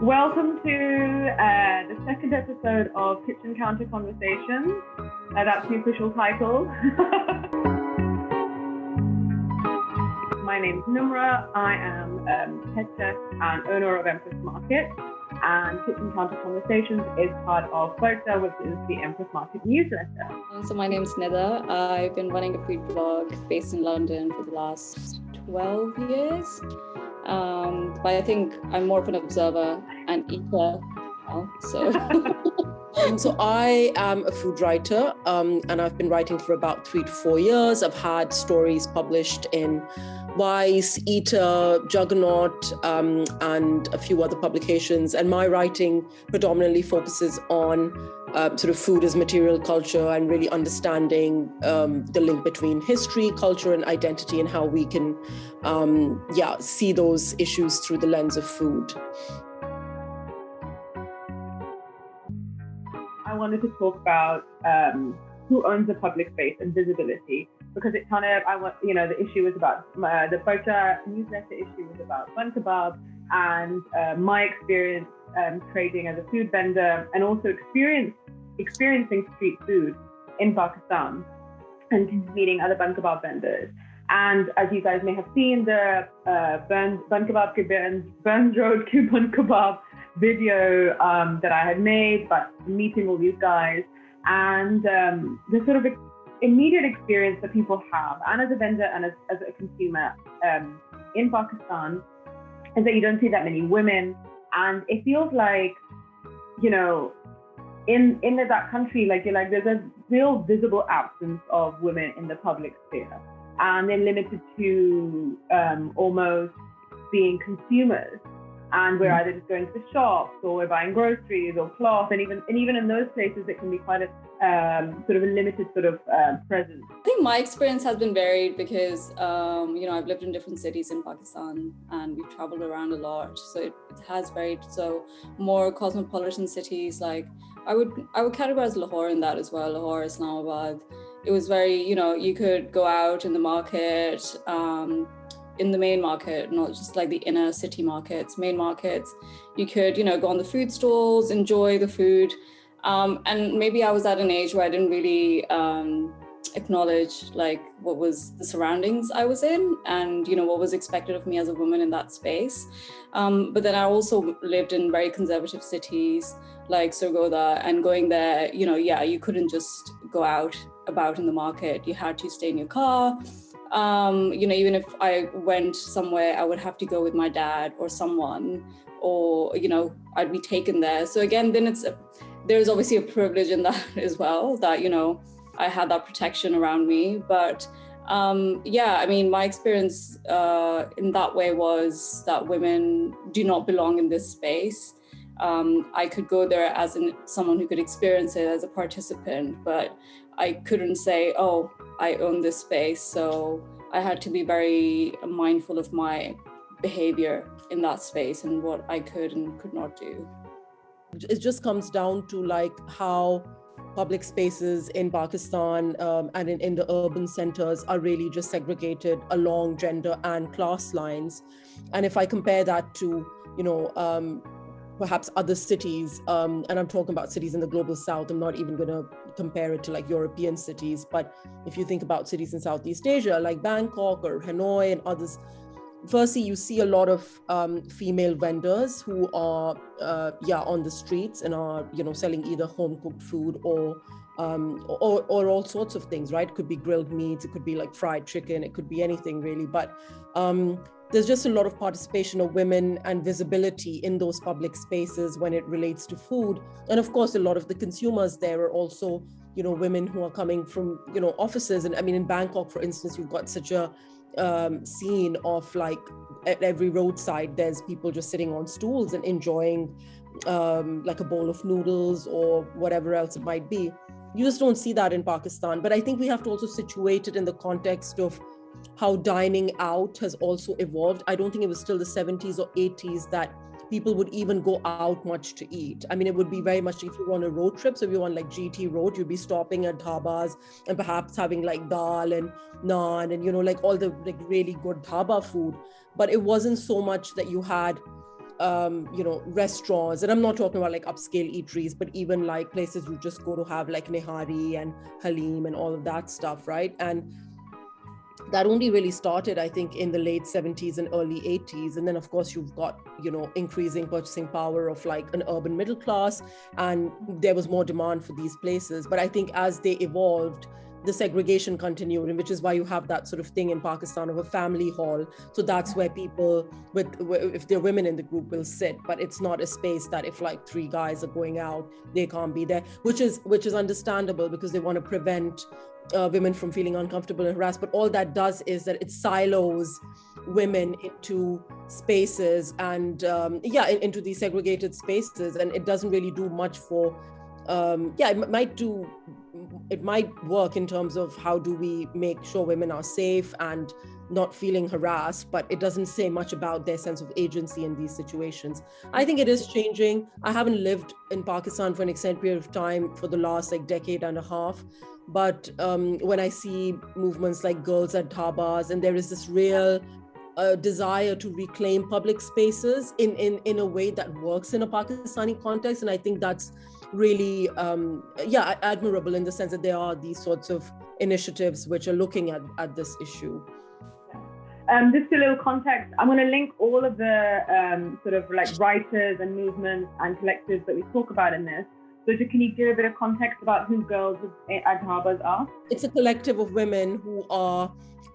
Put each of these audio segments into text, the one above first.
Welcome to the second episode of Kitchen Counter Conversations. That's the official title. My name is Numra. I am head chef and owner of Empress Market. And Kitchen Counter Conversations is part of Parcha, which is the Empress Market newsletter. So my name is Nida. I've been running a food blog based in London for the last 12 years. But I think I'm more of an observer and eater now, so. So I am a food writer, and I've been writing for about 3 to 4 years. I've had stories published in Vice, Eater, Juggernaut, and a few other publications. And my writing predominantly focuses on sort of food as material culture and really understanding the link between history, culture, and identity, and how we can, see those issues through the lens of food. I wanted to talk about who owns the public space and visibility, because it kind of, the issue was about, the Parcha newsletter issue was about bun kebab and my experience trading as a food vendor, and also experiencing street food in Pakistan and meeting other bun kebab vendors. And as you guys may have seen, the Burns Road Ki Bun Kebab video that I had made, but meeting all these guys, and the sort of immediate experience that people have, and as a vendor and as a consumer in Pakistan, is that you don't see that many women, and it feels like, in that country, there's a real visible absence of women in the public sphere, and they're limited to almost being consumers. And we're either just going to the shops, or we're buying groceries or cloth, and even in those places, it can be quite a sort of a limited sort of presence. I think my experience has been varied because I've lived in different cities in Pakistan and we've traveled around a lot, so it has varied. So more cosmopolitan cities, like I would categorize Lahore in that as well. Lahore, Islamabad. It was very, you could go out in the market. In the main market, not just like the inner city markets, main markets, you could, go on the food stalls, enjoy the food. And maybe I was at an age where I didn't really acknowledge like what was the surroundings I was in and, what was expected of me as a woman in that space. But then I also lived in very conservative cities like Surgoda, and going there, you couldn't just go out about in the market. You had to stay in your car. Even if I went somewhere, I would have to go with my dad or someone, or, I'd be taken there. So again, then there's obviously a privilege in that as well, that, I had that protection around me. But my experience in that way was that women do not belong in this space. I could go there as someone who could experience it as a participant, but I couldn't say, oh, I own this space. So I had to be very mindful of my behavior in that space and what I could and could not do. It just comes down to like how public spaces in Pakistan and in the urban centers are really just segregated along gender and class lines. And if I compare that to, perhaps other cities, and I'm talking about cities in the global south, I'm not even going to compare it to like European cities, but if you think about cities in Southeast Asia, like Bangkok or Hanoi and others, firstly, you see a lot of female vendors who are, on the streets and are, selling either home-cooked food or all sorts of things, right? It could be grilled meats, it could be like fried chicken, it could be anything really, but there's just a lot of participation of women and visibility in those public spaces when it relates to food. And of course, a lot of the consumers there are also, women who are coming from, offices. And I mean, in Bangkok, for instance, you've got such a scene of like at every roadside, there's people just sitting on stools and enjoying like a bowl of noodles or whatever else it might be. You just don't see that in Pakistan. But I think we have to also situate it in the context of how dining out has also evolved. I don't think it was still the 70s or 80s that people would even go out much to eat. I mean, it would be very much if you were on a road trip. So if you're on like GT road, you'd be stopping at dhabas and perhaps having like dal and naan and, like all the like really good dhaba food. But it wasn't so much that you had restaurants, and I'm not talking about like upscale eateries, but even like places you just go to have like nihari and halim and all of that stuff, right? And that only really started, I think, in the late 70s and early 80s. And then, of course, you've got, increasing purchasing power of like an urban middle class, and there was more demand for these places. But I think as they evolved, the segregation continued, and which is why you have that sort of thing in Pakistan of a family hall. So that's where people, if they're women in the group, will sit, but it's not a space that if like 3 guys are going out, they can't be there, which is understandable because they want to prevent women from feeling uncomfortable and harassed. But all that does is that it silos women into spaces and into these segregated spaces, and it doesn't really do much for it might work in terms of how do we make sure women are safe and not feeling harassed, but it doesn't say much about their sense of agency in these situations. I think it is changing. I haven't lived in Pakistan for an extended period of time for the last like decade and a half, but when I see movements like Girls at Dhabas, and there is this real desire to reclaim public spaces in a way that works in a Pakistani context, and I think that's really admirable in the sense that there are these sorts of initiatives which are looking at this issue. Just a little context, I'm going to link all of the sort of like writers and movements and collectives that we talk about in this. So can you give a bit of context about who Girls at Dhabas are? It's a collective of women who are,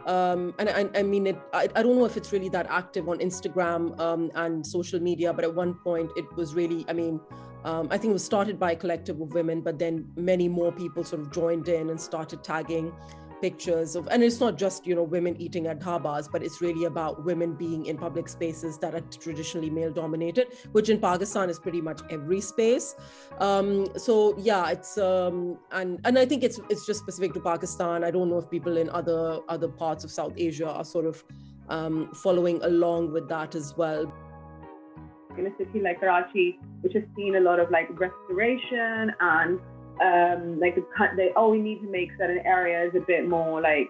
and I mean, I don't know if it's really that active on Instagram and social media, but at one point it was really, I think it was started by a collective of women, but then many more people sort of joined in and started tagging pictures of, and it's not just, women eating at dhabas, but it's really about women being in public spaces that are traditionally male dominated, which in Pakistan is pretty much every space. So yeah, it's, and I think it's just specific to Pakistan. I don't know if people in other parts of South Asia are sort of following along with that as well. In a city like Karachi, which has seen a lot of like restoration and we need to make certain areas a bit more like,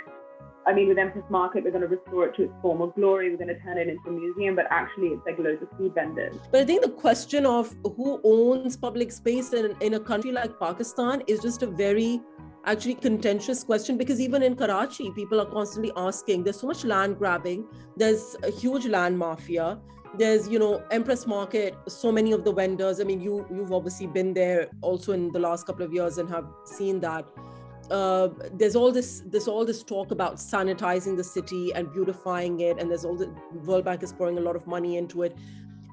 with Empress Market, we're going to restore it to its former glory. We're going to turn it into a museum, but actually it's like loads of food vendors. But I think the question of who owns public space in a country like Pakistan is just a very actually contentious question, because even in Karachi, people are constantly asking, there's so much land grabbing, there's a huge land mafia. There's, Empress Market, so many of the vendors. You've obviously been there also in the last couple of years and have seen that. There's all this talk about sanitizing the city and beautifying it, and there's all the World Bank is pouring a lot of money into it.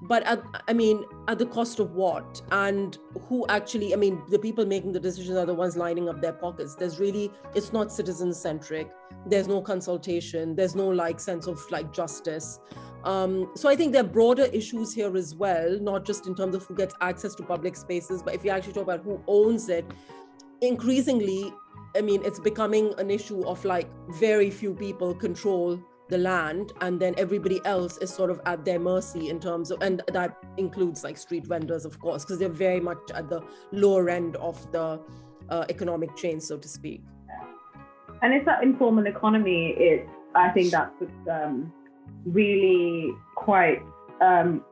But at the cost of what? And who actually? The people making the decisions are the ones lining up their pockets. It's not citizen-centric. There's no consultation. There's no sense of justice. So I think there are broader issues here as well, not just in terms of who gets access to public spaces, but if you actually talk about who owns it, increasingly, it's becoming an issue of very few people control the land, and then everybody else is sort of at their mercy in terms of, and that includes street vendors, of course, because they're very much at the lower end of the economic chain, so to speak. And it's that informal economy. I think that's really quite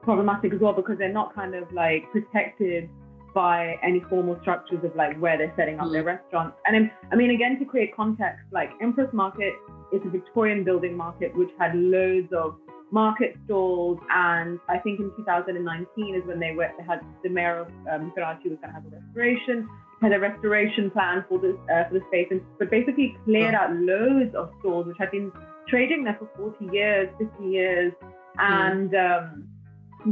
problematic as well, because they're not kind of protected by any formal structures of where they're setting up their restaurants. And again, to create context, Empress Market is a Victorian building market which had loads of market stalls, and I think in 2019 is when they had the mayor of Karachi was going to have a restoration plan for the space, but basically cleared out loads of stalls which had been trading there for 40 years, 50 years, and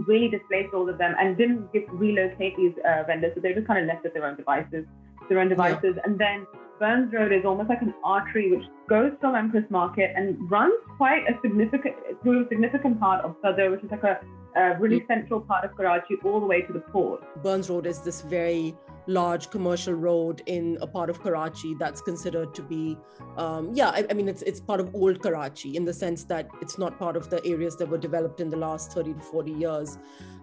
really displaced all of them and didn't relocate these vendors, so they just kind of left at their own devices. And then Burns Road is almost like an artery which goes from Empress Market and runs quite through a significant part of Sadr, which is a really central part of Karachi, all the way to the port. Burns Road is this very large commercial road in a part of Karachi that's considered to be, it's part of old Karachi in the sense that it's not part of the areas that were developed in the last 30 to 40 years.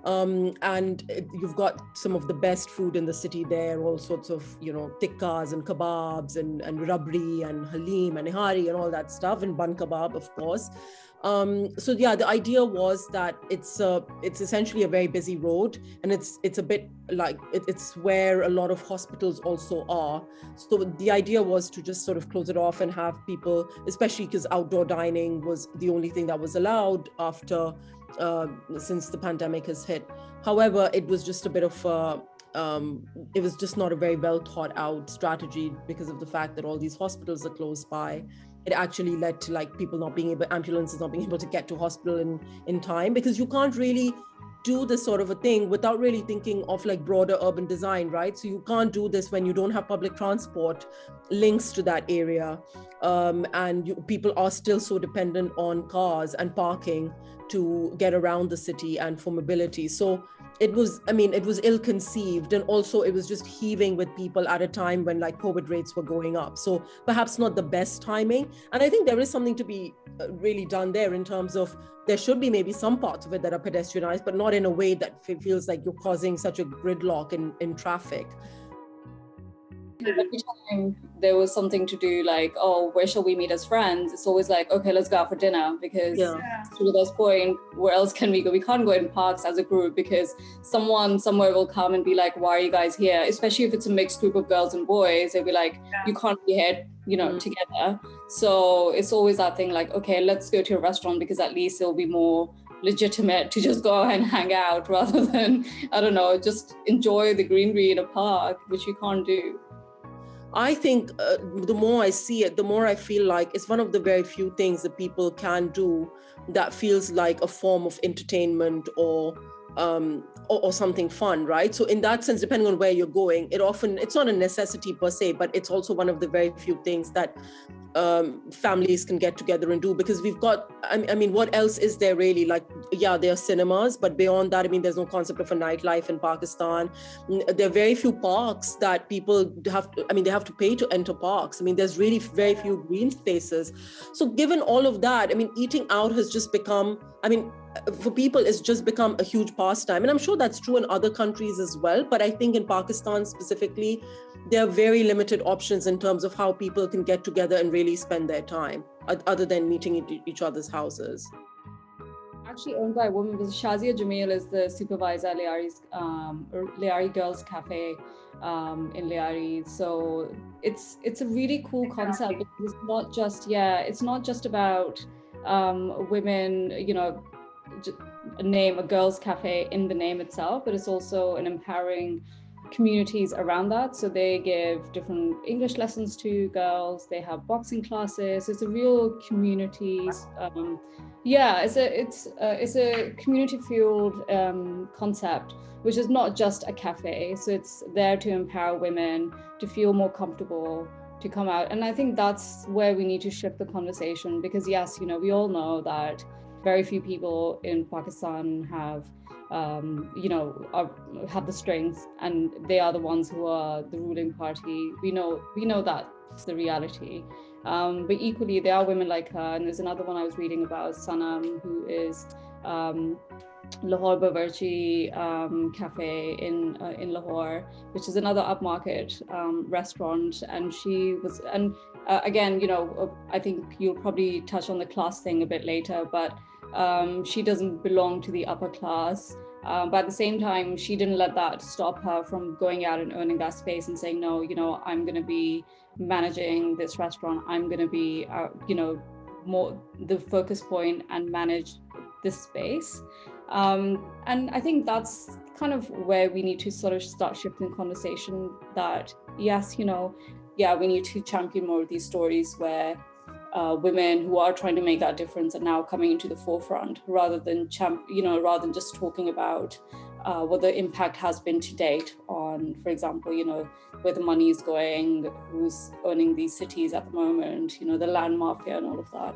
You've got some of the best food in the city there, all sorts of, tikkas and kebabs and rabri and halim and nihari and all that stuff, and bun kebab, of course. So yeah, the idea was that it's essentially a very busy road, and it's a bit like it's where a lot of hospitals also are. So the idea was to just sort of close it off and have people, especially because outdoor dining was the only thing that was allowed after since the pandemic has hit. However, it was just a bit of it was just not a very well thought out strategy because of the fact that all these hospitals are close by. It actually led to like people not being able, ambulances not being able to get to hospital in time, because you can't really do this sort of a thing without really thinking of like broader urban design, right? So you can't do this when you don't have public transport links to that area. And people are still so dependent on cars and parking to get around the city and for mobility. So it was ill-conceived, and also it was just heaving with people at a time when like COVID rates were going up. So perhaps not the best timing. And I think there is something to be really done there in terms of there should be maybe some parts of it that are pedestrianized, but not in a way that feels like you're causing such a gridlock in traffic. Every time there was something to do, like, oh, where shall we meet as friends? It's always like, okay, let's go out for dinner, because to Rida's point, where else can we go? We can't go in parks as a group because someone somewhere will come and be like, why are you guys here? Especially if it's a mixed group of girls and boys, they'll be like, you can't be here, together. So it's always that thing like, okay, let's go to a restaurant because at least it'll be more legitimate to just go and hang out rather than, I don't know, just enjoy the greenery in a park, which you can't do. I think the more I see it, the more I feel like it's one of the very few things that people can do that feels like a form of entertainment or something fun, right? So in that sense, depending on where you're going, it's not a necessity per se, but it's also one of the very few things that families can get together and do, because we've got, I mean, what else is there really? Like, yeah, there are cinemas, but beyond that, I mean, there's no concept of a nightlife in Pakistan. There are very few parks that people they have to pay to enter parks. I mean, there's really very few green spaces. So given all of that, I mean, eating out has just become, for people, it's just become a huge pastime. And I'm sure that's true in other countries as well. But I think in Pakistan specifically, there are very limited options in terms of how people can get together and really spend their time, other than meeting at each other's houses. Actually owned by a woman, because Shazia Jamil is the supervisor at Liari Girls Cafe in Liari. So it's a really cool concept, because it's not just about women, a girls cafe in the name itself, but it's also an empowering communities around that. So they give different English lessons to girls, they have boxing classes. It's a real communities it's a community fueled concept, which is not just a cafe. So it's there to empower women to feel more comfortable to come out. And I think that's where we need to shift the conversation, because yes, we all know that very few people in Pakistan have have the strength, and they are the ones who are the ruling party. We know that's the reality. But equally, there are women like her, and there's another one I was reading about, Sanam, who is Lahore Bawarchi Cafe in Lahore, which is another upmarket restaurant. And she was, again, I think you'll probably touch on the class thing a bit later, but she doesn't belong to the upper class. But at the same time, she didn't let that stop her from going out and earning that space and saying, no, I'm going to be managing this restaurant. I'm going to be, more the focus point and manage this space. And I think that's kind of where we need to sort of start shifting conversation, that yes, we need to champion more of these stories where women who are trying to make that difference are now coming into the forefront, rather than just talking about what the impact has been to date on, for example, where the money is going, who's owning these cities at the moment, the land mafia and all of that.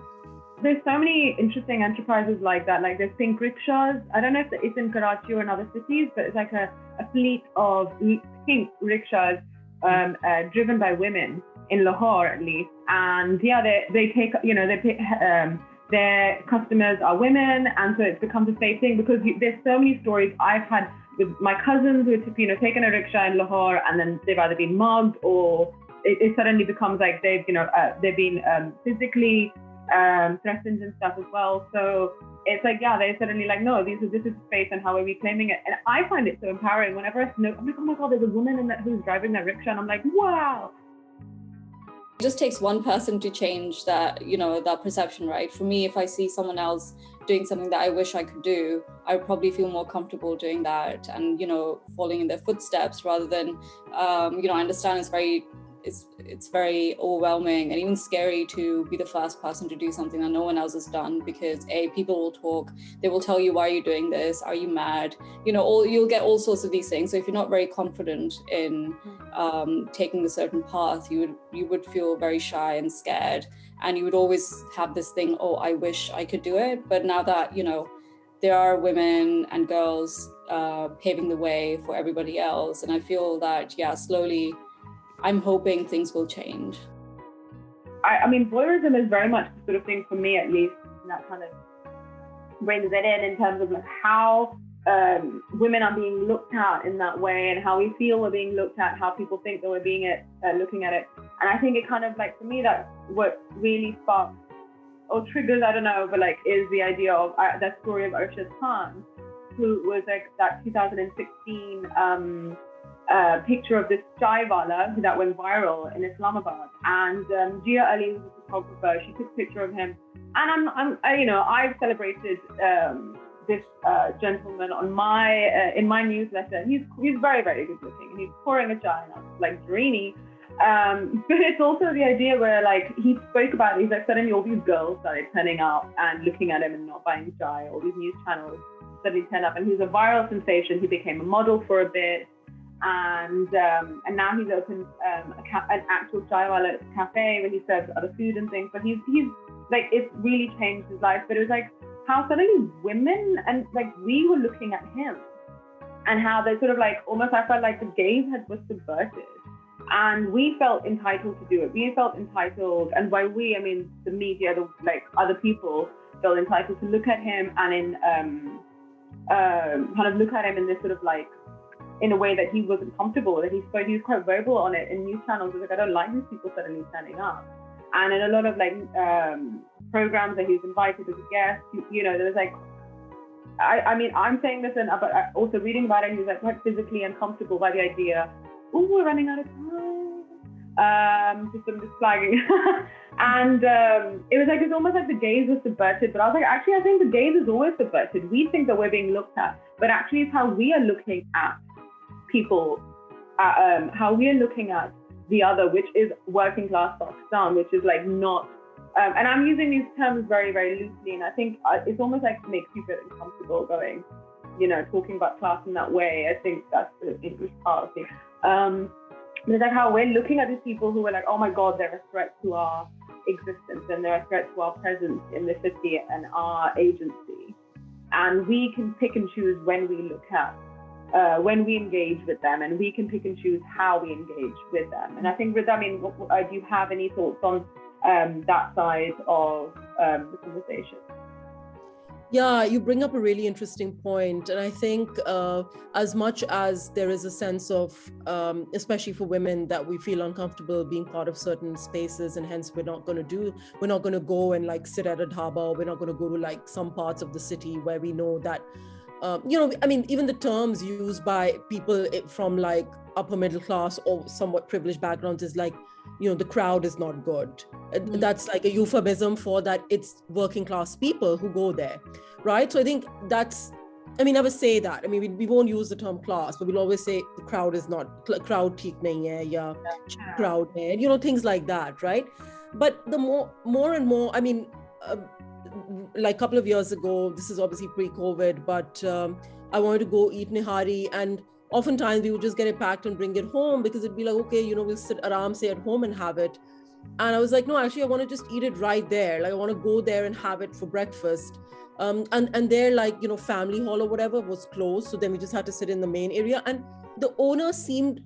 There's so many interesting enterprises like that. Like there's pink rickshaws. I don't know if it's in Karachi or in other cities, but it's like a fleet of pink rickshaws driven by women in Lahore, at least. And yeah, they take, their customers are women, and so it becomes a safe thing, because there's so many stories I've had with my cousins who have taken a rickshaw in Lahore, and then they've either been mugged, or it suddenly becomes like they've been physically threatened and stuff as well. So it's like, yeah, they're suddenly like, no, this is space, and how are we claiming it? And I find it so empowering. Whenever I know, I'm like, oh my God, there's a woman in that who's driving that rickshaw, and I'm like, wow. It just takes one person to change that, that perception, right? For me, if I see someone else doing something that I wish I could do, I would probably feel more comfortable doing that and, following in their footsteps rather than, I understand it's very overwhelming and even scary to be the first person to do something that no one else has done, because people will talk, they will tell you, why are you doing this? Are you mad? You'll get all sorts of these things. So if you're not very confident in taking a certain path, you would feel very shy and scared, and you would always have this thing, oh, I wish I could do it. But now that there are women and girls paving the way for everybody else, and I feel that slowly I'm hoping things will change. I mean, voyeurism is very much the sort of thing, for me at least, that kind of brings it in terms of like how women are being looked at in that way, and how we feel we're being looked at, how people think that we're being looking at it. And I think it kind of like, for me, that's what really sparks or triggers, I don't know, but like, is the idea of that story of Arshad Khan, who was like that 2016 picture of this chai wala that went viral in Islamabad, and Gia Ali was a photographer. She took a picture of him, and I've celebrated this gentleman on my in my newsletter. He's very, very good looking, and he's pouring a chai, and I was like, dreamy. But it's also the idea where like he spoke about it. He's like, suddenly all these girls started turning up and looking at him and not buying chai. All these news channels suddenly turned up, and he was a viral sensation. He became a model for a bit. And now he's opened an actual chaiwala cafe where he serves other food and things. But he's like, it's really changed his life. But it was like how suddenly women and like we were looking at him, and how they sort of like almost, I felt like the gaze was subverted, and we felt entitled to do it. We felt entitled, and by we I mean the media, like other people felt entitled to look at him and kind of look at him in this sort of like, in a way that he wasn't comfortable, that he was quite verbal on it in news channels. He was like, I don't like these people suddenly turning up. And in a lot of like programs that he was invited as a guest, there was like, I mean, I'm saying this, but also reading about it, he was like quite physically uncomfortable by the idea, oh, we're running out of time. I'm just flagging. And it was like, it's almost like the gaze was subverted. But I was like, actually, I think the gaze is always subverted. We think that we're being looked at, but actually it's how we are looking at people, how we are looking at the other, which is working class Pakistan, which is like not, and I'm using these terms very, very loosely, and I think it's almost like makes you feel uncomfortable going, talking about class in that way. I think that's the English part of it. But it's like how we're looking at these people who are like, oh my God, they're a threat to our existence, and they're a threat to our presence in the city and our agency. And we can pick and choose when we look at, when we engage with them, and we can pick and choose how we engage with them. And I think, Rida, I mean, do you have any thoughts on that side of the conversation? Yeah, you bring up a really interesting point. And I think as much as there is a sense of, especially for women, that we feel uncomfortable being part of certain spaces, and hence we're not going to go and like sit at a dhaba, or we're not going to go to like some parts of the city where we know that, I mean, even the terms used by people from like upper middle class or somewhat privileged backgrounds is like, the crowd is not good. Mm-hmm. That's like a euphemism for that it's working class people who go there, right? So I think that's, I mean, never say that. I mean, we won't use the term class, but we'll always say the crowd is not, crowd theek nahi hai, ya crowd hai, things like that, right? But the more and more, I mean, like a couple of years ago, this is obviously pre-COVID, but I wanted to go eat nihari, and oftentimes we would just get it packed and bring it home, because it'd be like, okay, we'll sit aram say at home and have it. And I was like, no, actually, I want to just eat it right there. Like, I want to go there and have it for breakfast. And their like, family hall or whatever was closed. So then we just had to sit in the main area. And the owner seemed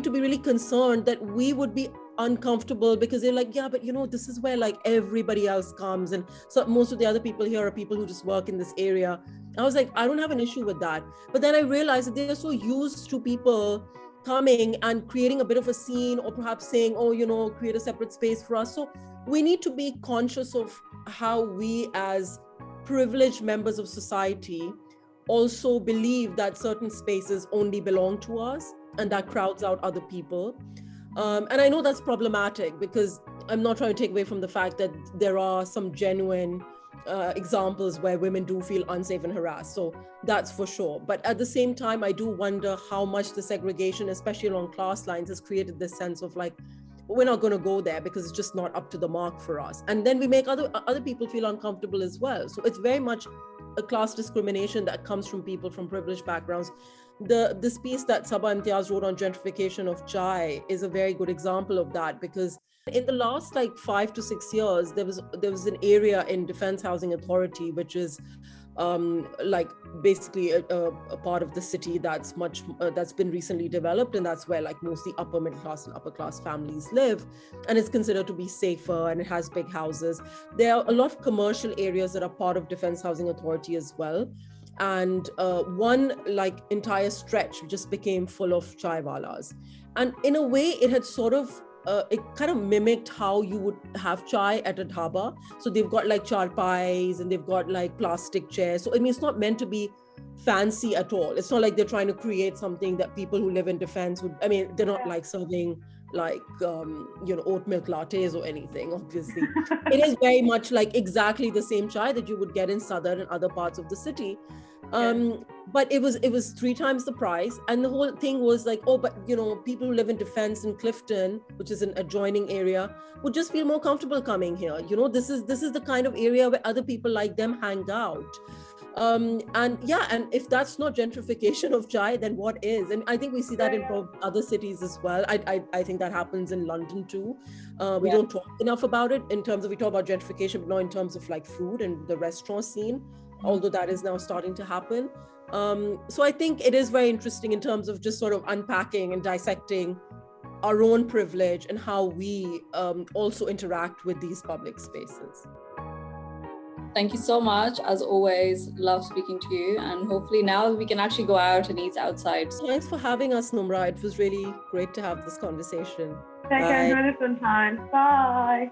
to be really concerned that we would be uncomfortable, because they're like, yeah, but this is where like everybody else comes, and so most of the other people here are people who just work in this area. I was like, I don't have an issue with that. But then I realized that they're so used to people coming and creating a bit of a scene, or perhaps saying, oh, create a separate space for us. So we need to be conscious of how we as privileged members of society also believe that certain spaces only belong to us, and that crowds out other people. And I know that's problematic, because I'm not trying to take away from the fact that there are some genuine examples where women do feel unsafe and harassed. So that's for sure. But at the same time, I do wonder how much the segregation, especially along class lines, has created this sense of like, we're not going to go there because it's just not up to the mark for us. And then we make other people feel uncomfortable as well. So it's very much a class discrimination that comes from people from privileged backgrounds. This piece that Sabah Imtiaz wrote on gentrification of chai is a very good example of that, because in the last like 5 to 6 years, there was an area in Defense Housing Authority, which is like basically a part of the city that's been recently developed, and that's where like mostly upper middle class and upper class families live, and it's considered to be safer, and it has big houses. There are a lot of commercial areas that are part of Defense Housing Authority as well, and one like entire stretch just became full of chai walas, and in a way it had sort of it kind of mimicked how you would have chai at a dhaba. So they've got like charpais and they've got like plastic chairs. So I mean, it's not meant to be fancy at all. It's not like they're trying to create something that people who live in defense would, I mean, they're not like serving like, oat milk lattes or anything, obviously. It is very much like exactly the same chai that you would get in southern and other parts of the city. But it was 3 times the price, and the whole thing was like, oh, but people who live in Defense in Clifton, which is an adjoining area, would just feel more comfortable coming here. This is the kind of area where other people like them hang out. And if that's not gentrification of chai, then what is? And I think we see that in other cities as well. I think that happens in London too. We don't talk enough about it in terms of, we talk about gentrification, but not in terms of like food and the restaurant scene, although that is now starting to happen. So I think it is very interesting in terms of just sort of unpacking and dissecting our own privilege and how we also interact with these public spaces. Thank you so much. As always, love speaking to you. And hopefully now we can actually go out and eat outside. Thanks for having us, Numra. It was really great to have this conversation. Take care. Enjoy the sunshine. Bye.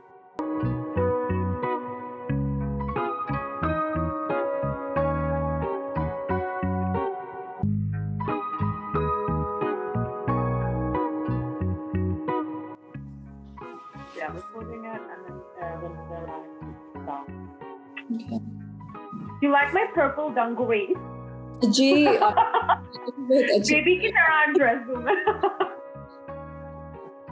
Yeah, recording it and then when the live stop. Okay. Do you like my purple dungarees? Gee, Baby ki tarah I'm dressed, woman.